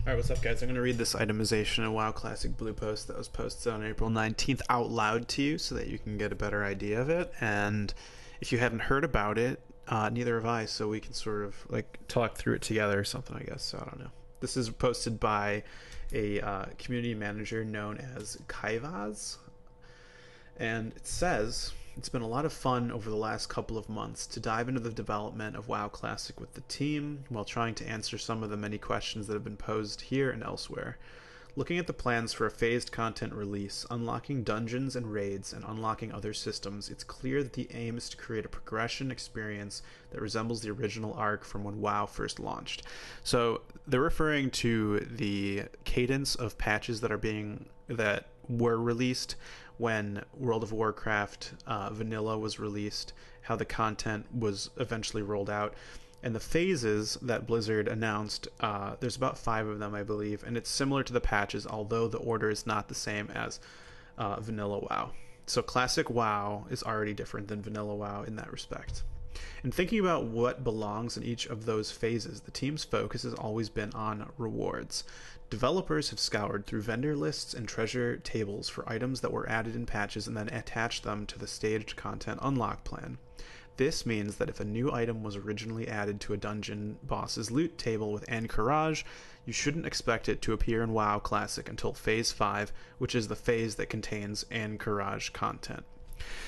Alright, what's up, guys? I'm going to read this itemization in WoW Classic Blue Post that was posted on April 19th out loud to you so that you can get a better idea of it. And if you haven't heard about it, neither have I, so we can sort of like talk through it together or something, I guess. So I don't know. This is posted by a community manager known as KAIVAX, and it says it's been a lot of fun over the last couple of months to dive into the development of WoW Classic with the team while trying to answer some of the many questions that have been posed here and elsewhere. Looking at the plans for a phased content release, unlocking dungeons and raids, and unlocking other systems, it's clear that the aim is to create a progression experience that resembles the original arc from when WoW first launched. So they're referring to the cadence of patches that were released when World of Warcraft Vanilla was released, how the content was eventually rolled out, and the phases that Blizzard announced. There's about 5 of them, I believe, and it's similar to the patches, although the order is not the same as Vanilla WoW. So Classic WoW is already different than Vanilla WoW in that respect. In thinking about what belongs in each of those phases, the team's focus has always been on rewards. Developers have scoured through vendor lists and treasure tables for items that were added in patches and then attached them to the staged content unlock plan. This means that if a new item was originally added to a dungeon boss's loot table with Ahn'Qiraj, you shouldn't expect it to appear in WoW Classic until Phase 5, which is the phase that contains Ahn'Qiraj content.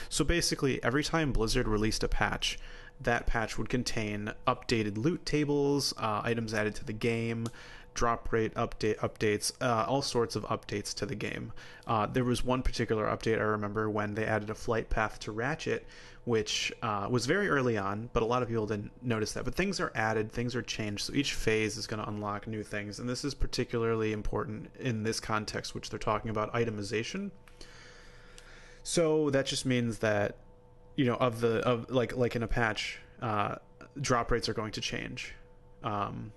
So basically, every time Blizzard released a patch, that patch would contain updated loot tables, items added to the game, drop rate updates, all sorts of updates to the game. There was one particular update I remember when they added a flight path to Ratchet, which was very early on, but a lot of people didn't notice that. But things are added, things are changed, so each phase is going to unlock new things, and this is particularly important in this context, which they're talking about itemization. So that just means that, you know, of like in a patch, drop rates are going to change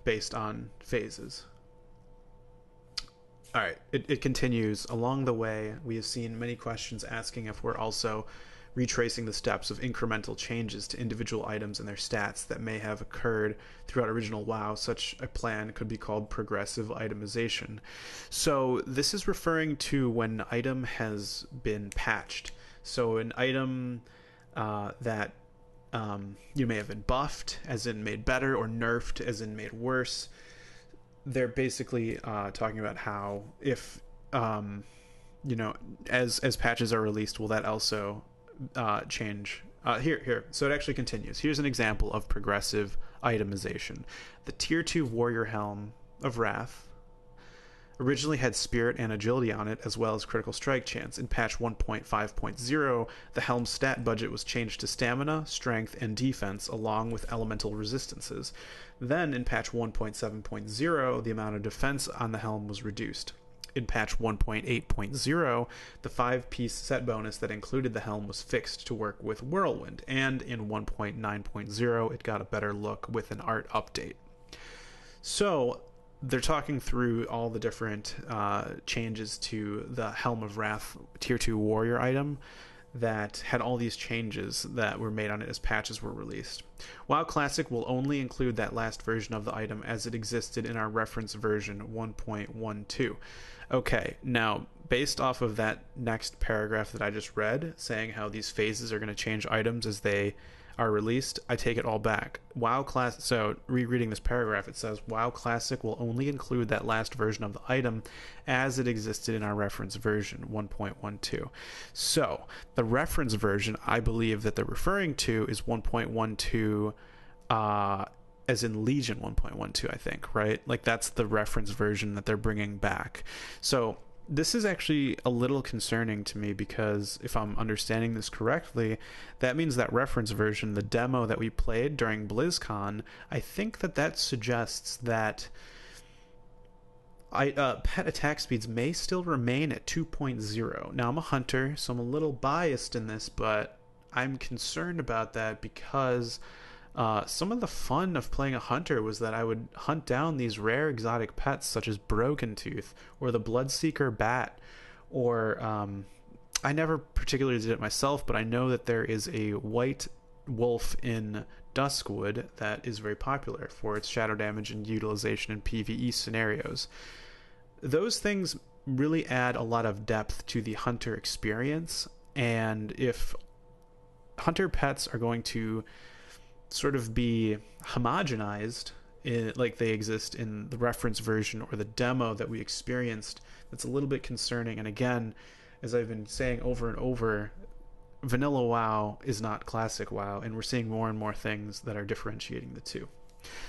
based on phases. All right, it continues. Along the way, we have seen many questions asking if we're also retracing the steps of incremental changes to individual items and their stats that may have occurred throughout original WoW. Such a plan could be called progressive itemization. So this is referring to when an item has been patched. So an item that you may have been buffed, as in made better, or nerfed, as in made worse. They're basically talking about how if as patches are released, will that also change? Here. So it actually continues. Here's an example of progressive itemization. The Tier 2 Warrior Helm of Wrath originally had Spirit and Agility on it, as well as Critical Strike chance. In patch 1.5.0, the helm's stat budget was changed to Stamina, Strength, and Defense, along with elemental resistances. Then, in patch 1.7.0, the amount of defense on the helm was reduced. In patch 1.8.0, the 5-piece set bonus that included the helm was fixed to work with Whirlwind, and in 1.9.0, it got a better look with an art update. So they're talking through all the different changes to the Helm of Wrath Tier 2 Warrior item that had all these changes that were made on it as patches were released. WoW Classic will only include that last version of the item as it existed in our reference version 1.12. Okay, now, based off of that next paragraph that I just read, saying how these phases are going to change items as they are released, I take it all back. WoW Classic, so rereading this paragraph, it says WoW Classic will only include that last version of the item as it existed in our reference version 1.12. So the reference version I believe that they're referring to is 1.12, as in Legion 1.12, I think, right? Like that's the reference version that they're bringing back. So this is actually a little concerning to me, because if I'm understanding this correctly, that means that reference version, the demo that we played during BlizzCon, I think that suggests that pet attack speeds may still remain at 2.0. Now, I'm a hunter, so I'm a little biased in this, but I'm concerned about that because some of the fun of playing a hunter was that I would hunt down these rare exotic pets such as Broken Tooth or the Bloodseeker Bat, or I never particularly did it myself, but I know that there is a white wolf in Duskwood that is very popular for its shadow damage and utilization in PvE scenarios. Those things really add a lot of depth to the hunter experience, and if hunter pets are going to sort of be homogenized like they exist in the reference version or the demo that we experienced, that's a little bit concerning. And again, as I've been saying over and over, vanilla WoW is not classic WoW, and we're seeing more and more things that are differentiating the two.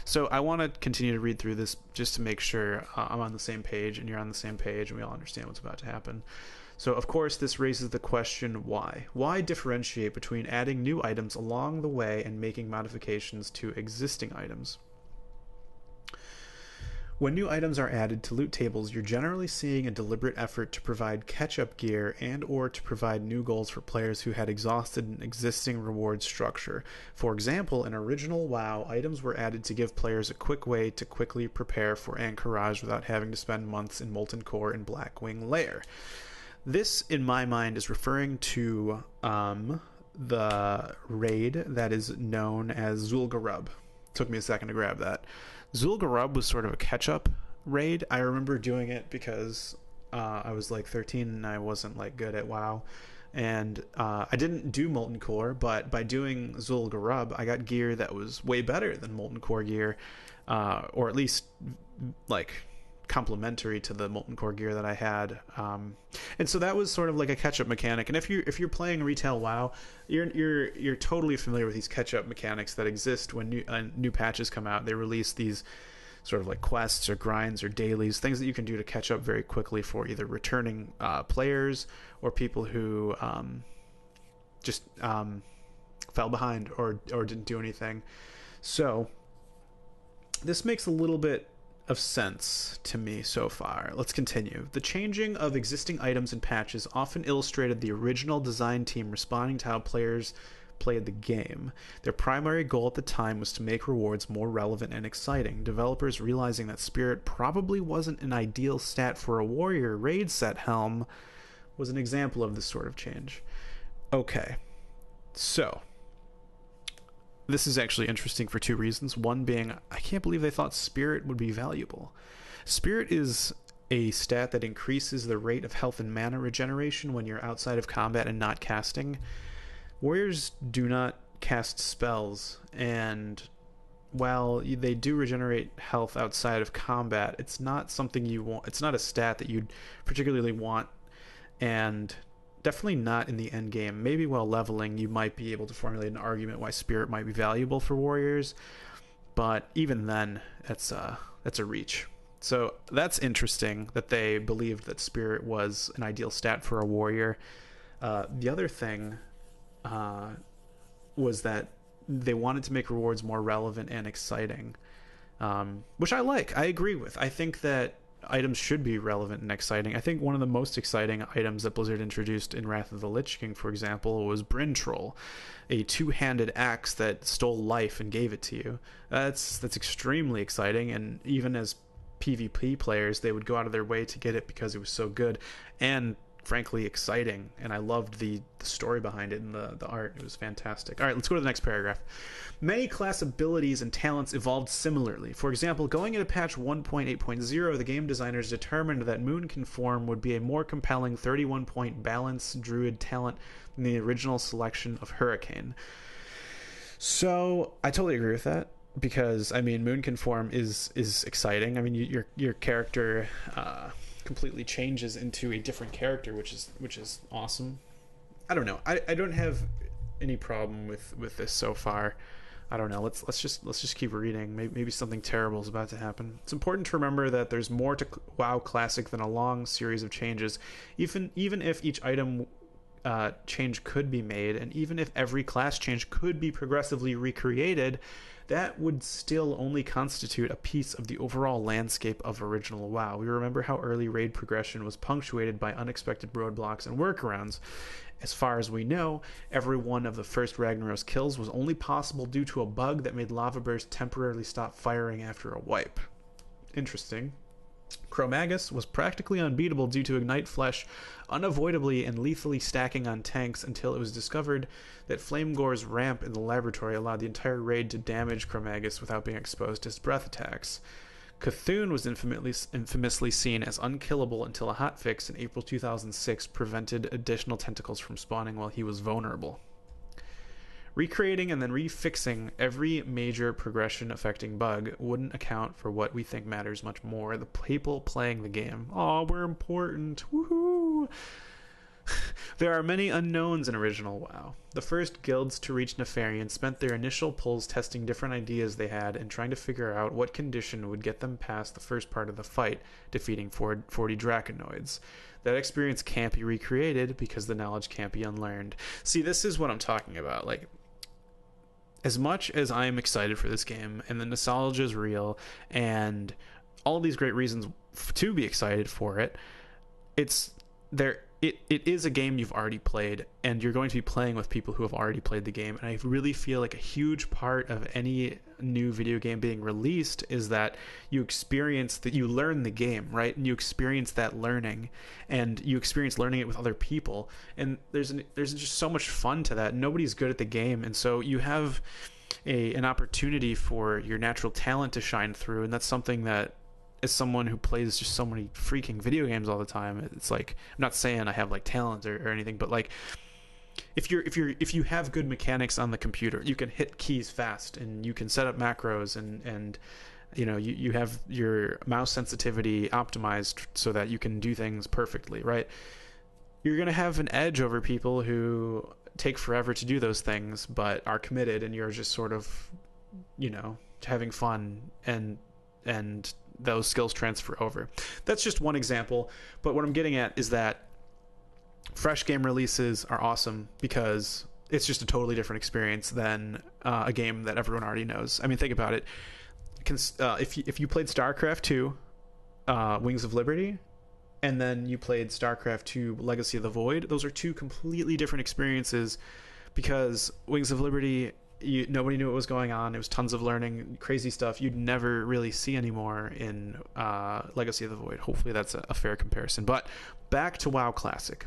So I want to continue to read through this just to make sure I'm on the same page and you're on the same page and we all understand what's about to happen. So of course this raises the question, why? Why differentiate between adding new items along the way and making modifications to existing items? When new items are added to loot tables, you're generally seeing a deliberate effort to provide catch-up gear and or to provide new goals for players who had exhausted an existing reward structure. For example, in original WoW, items were added to give players a quick way to quickly prepare for Ahn'Qiraj without having to spend months in Molten Core and Blackwing Lair. This, in my mind, is referring to the raid that is known as Zul'Gurub. Took me a second to grab that. Zul'Gurub was sort of a catch-up raid. I remember doing it because I was like 13 and I wasn't like good at WoW. And I didn't do Molten Core, but by doing Zul'Gurub, I got gear that was way better than Molten Core gear, or at least like complementary to the Molten Core gear that I had. And so that was sort of like a catch-up mechanic. And if you're playing retail WoW, you're totally familiar with these catch-up mechanics that exist when new patches come out. They release these sort of like quests or grinds or dailies, things that you can do to catch up very quickly for either returning players or people who just fell behind or didn't do anything. So this makes a little bit of sense to me so far. Let's continue. The changing of existing items and patches often illustrated the original design team responding to how players played the game. Their primary goal at the time was to make rewards more relevant and exciting. Developers realizing that Spirit probably wasn't an ideal stat for a warrior raid set helm was an example of this sort of change. Okay, so this is actually interesting for two reasons. One being, I can't believe they thought Spirit would be valuable. Spirit is a stat that increases the rate of health and mana regeneration when you're outside of combat and not casting. Warriors do not cast spells, and while they do regenerate health outside of combat, it's not something you want. It's not a stat that you'd particularly want, and definitely not in the end game. Maybe while leveling you might be able to formulate an argument why Spirit might be valuable for warriors, but even then that's a reach. So that's interesting that they believed that Spirit was an ideal stat for a warrior. The other thing was that they wanted to make rewards more relevant and exciting, which I like. I agree with. I think that items should be relevant and exciting. I think one of the most exciting items that Blizzard introduced in Wrath of the Lich King, for example, was Bryn Troll, a two-handed axe that stole life and gave it to you. That's extremely exciting, and even as PvP players, they would go out of their way to get it because it was so good and frankly exciting, and I loved the story behind it and the art. It was fantastic. All right, let's go to the next paragraph. Many class abilities and talents evolved similarly. For example, going into patch 1.8.0, the game designers determined that Moon Conform would be a more compelling 31-point balance druid talent than the original selection of Hurricane. So I totally agree with that, because I mean, Moon Conform is exciting. I mean, your character completely changes into a different character, which is awesome. I don't know. I don't have any problem with this so far. I don't know. Let's just keep reading. Maybe something terrible is about to happen. It's important to remember that there's more to WoW Classic than a long series of changes. Even if each item change could be made, and even if every class change could be progressively recreated, that would still only constitute a piece of the overall landscape of original WoW. We remember how early raid progression was punctuated by unexpected roadblocks and workarounds. As far as we know, every one of the first Ragnaros kills was only possible due to a bug that made lava bursts temporarily stop firing after a wipe. Interesting. Chromagus was practically unbeatable due to Ignite Flesh unavoidably and lethally stacking on tanks until it was discovered that Flamegore's ramp in the laboratory allowed the entire raid to damage Chromagus without being exposed to his breath attacks. Cthulhu was infamously seen as unkillable until a hotfix in April 2006 prevented additional tentacles from spawning while he was vulnerable. Recreating and then refixing every major progression affecting bug wouldn't account for what we think matters much more: the people playing the game. Aw, we're important. Woohoo! There are many unknowns in original WoW. The first guilds to reach Nefarian spent their initial pulls testing different ideas they had and trying to figure out what condition would get them past the first part of the fight, defeating 40 Draconoids. That experience can't be recreated because the knowledge can't be unlearned. See, this is what I'm talking about. Like, as much as I'm excited for this game and the nostalgia is real and all these great reasons to be excited for it, it is a game you've already played, and you're going to be playing with people who have already played the game. And I really feel like a huge part of any new video game being released is that you learn the game, right? And you experience that learning, and you experience learning it with other people. And there's just so much fun to that. Nobody's good at the game, and so you have an opportunity for your natural talent to shine through. And that's something that, as someone who plays just so many freaking video games all the time, it's like, I'm not saying I have like talent or anything, but like if you have good mechanics on the computer, you can hit keys fast and you can set up macros and you know, you have your mouse sensitivity optimized so that you can do things perfectly, right? You're going to have an edge over people who take forever to do those things but are committed, and you're just sort of, you know, having fun, and those skills transfer over. That's just one example, but what I'm getting at is that fresh game releases are awesome because it's just a totally different experience than a game that everyone already knows. I mean, think about it. If you played StarCraft 2, Wings of Liberty, and then you played StarCraft 2 Legacy of the Void, those are two completely different experiences, because Wings of Liberty, nobody knew what was going on. It was tons of learning, crazy stuff you'd never really see anymore in Legacy of the Void. Hopefully that's a fair comparison. But back to WoW Classic.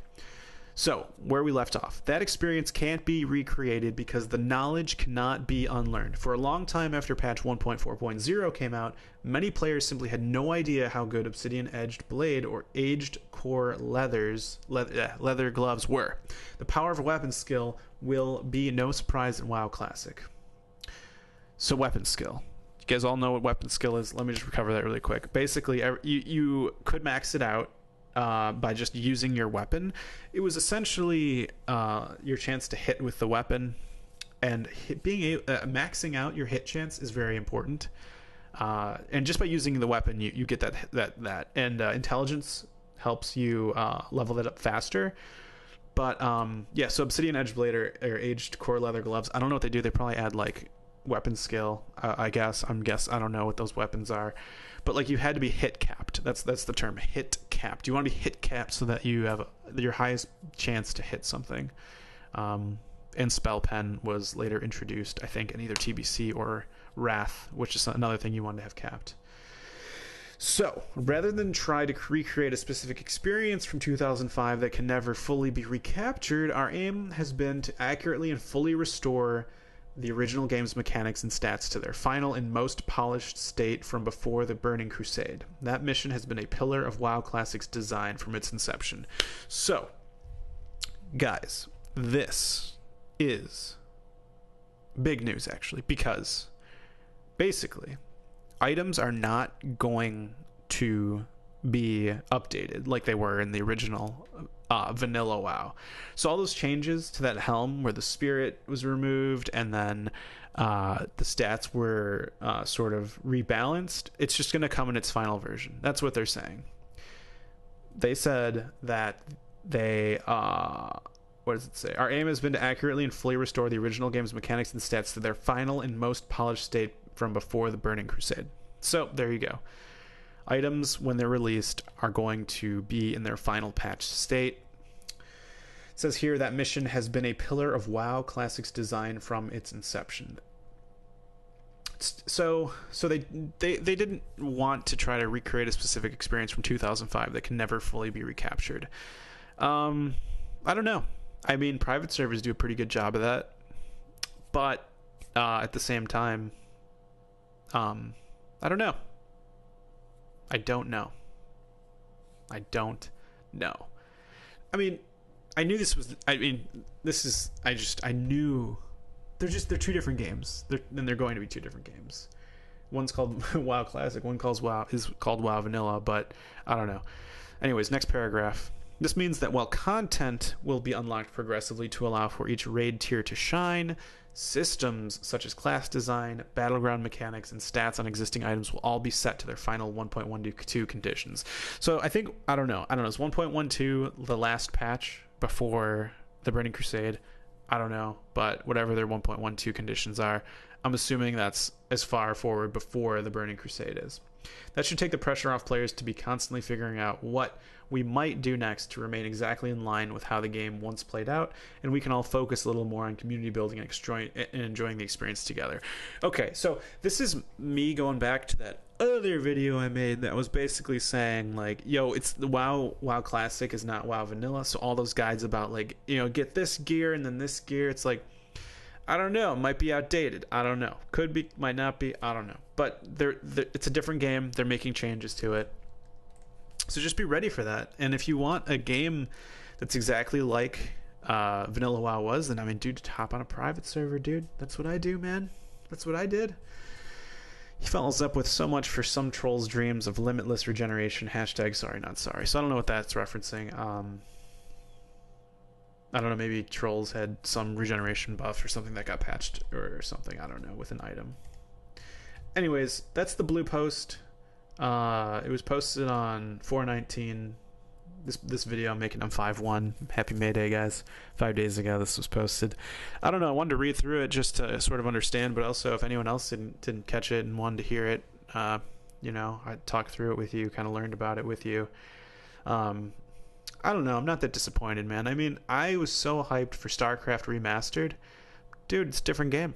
So, where we left off. That experience can't be recreated because the knowledge cannot be unlearned. For a long time after patch 1.4.0 came out, many players simply had no idea how good Obsidian Edged Blade or Aged Core leather gloves were. The power of a weapon skill will be no surprise in WoW Classic. So, weapon skill. You guys all know what weapon skill is. Let me just recover that really quick. Basically, you could max it out by just using your weapon. It was essentially your chance to hit with the weapon, and maxing out your hit chance is very important. And just by using the weapon, you get that. And intelligence helps you level that up faster. But yeah, so Obsidian Edge Blade or Aged Core Leather Gloves, I don't know what they do. They probably add like weapon skill, I guess. I don't know what those weapons are. But like, you had to be hit capped. That's the term, hit capped. You want to be hit capped so that you have your highest chance to hit something. And Spell Pen was later introduced, I think, in either TBC or Wrath, which is another thing you wanted to have capped. So, rather than try to recreate a specific experience from 2005 that can never fully be recaptured, our aim has been to accurately and fully restore the original game's mechanics and stats to their final and most polished state from before the Burning Crusade. That mission has been a pillar of WoW Classic's design from its inception. So, guys, this is big news, actually, because basically items are not going to be updated like they were in the original vanilla WoW. So all those changes to that helm where the spirit was removed and then the stats were sort of rebalanced, it's just going to come in its final version. That's what they're saying. They said that they what does it say? Our aim has been to accurately and fully restore the original game's mechanics and stats to their final and most polished state from before the Burning Crusade. So there you go. Items, when they're released, are going to be in their final patch state. It says here that mission has been a pillar of WoW Classic's design from its inception. So they didn't want to try to recreate a specific experience from 2005 that can never fully be recaptured. I don't know. I mean, private servers do a pretty good job of that, but at the same time, I don't know. I don't know. I don't know. I mean, I knew this was. I mean, this is. I knew. They're two different games. They're going to be two different games. One's called WoW Classic. One is called WoW Vanilla. But I don't know. Anyways, next paragraph. This means that while content will be unlocked progressively to allow for each raid tier to shine, systems such as class design, battleground mechanics, and stats on existing items will all be set to their final 1.12 conditions. So I don't know. Is 1.12 the last patch before the Burning Crusade? I don't know, but whatever their 1.12 conditions are, I'm assuming that's as far forward before the Burning Crusade is. That should take the pressure off players to be constantly figuring out what we might do next to remain exactly in line with how the game once played out, and we can all focus a little more on community building and enjoying the experience together. Okay, so this is me going back to that other video I made that was basically saying, like, yo, it's the WoW Classic is not WoW Vanilla, so all those guides about, like, you know, get this gear and then this gear, it's like, I don't know, it might be outdated, I don't know, could be, might not be, I don't know, but it's a different game, they're making changes to it. So just be ready for that. And if you want a game that's exactly like Vanilla WoW was, then I mean, dude, hop on a private server, dude. That's what I do, man. That's what I did. He follows up with so much for some trolls' dreams of limitless regeneration. # sorry, not sorry. So I don't know what that's referencing. I don't know, maybe trolls had some regeneration buff or something that got patched or something. I don't know, with an item. Anyways, that's the blue post. It was posted on 4/19. This video I'm making on 5/1. Happy May Day, guys. 5 days ago this was posted. I don't know, I wanted to read through it just to sort of understand, but also if anyone else didn't catch it and wanted to hear it, you know, I talked through it with you, kind of learned about it with you. I don't know, I'm not that disappointed, man. I mean, I was so hyped for StarCraft Remastered. Dude, it's a different game.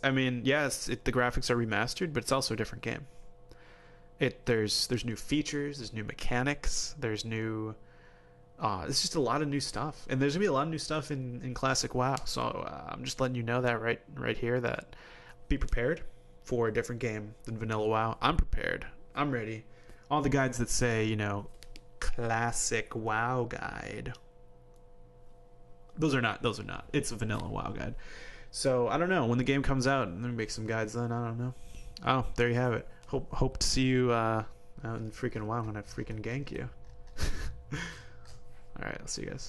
I mean, yes, the graphics are remastered, but it's also a different game. There's new features, there's new mechanics, there's new it's just a lot of new stuff, and there's gonna be a lot of new stuff in classic WoW. So I'm just letting you know that right here, that be prepared for a different game than vanilla WoW. I'm prepared, I'm ready. All the guides that say, you know, classic WoW guide, those are not, it's a vanilla WoW guide. So I don't know, when the game comes out, I'm gonna make some guides then. I don't know. Oh, there you have it. Hope to see you out in freaking WoW when I freaking gank you. Alright, I'll see you guys.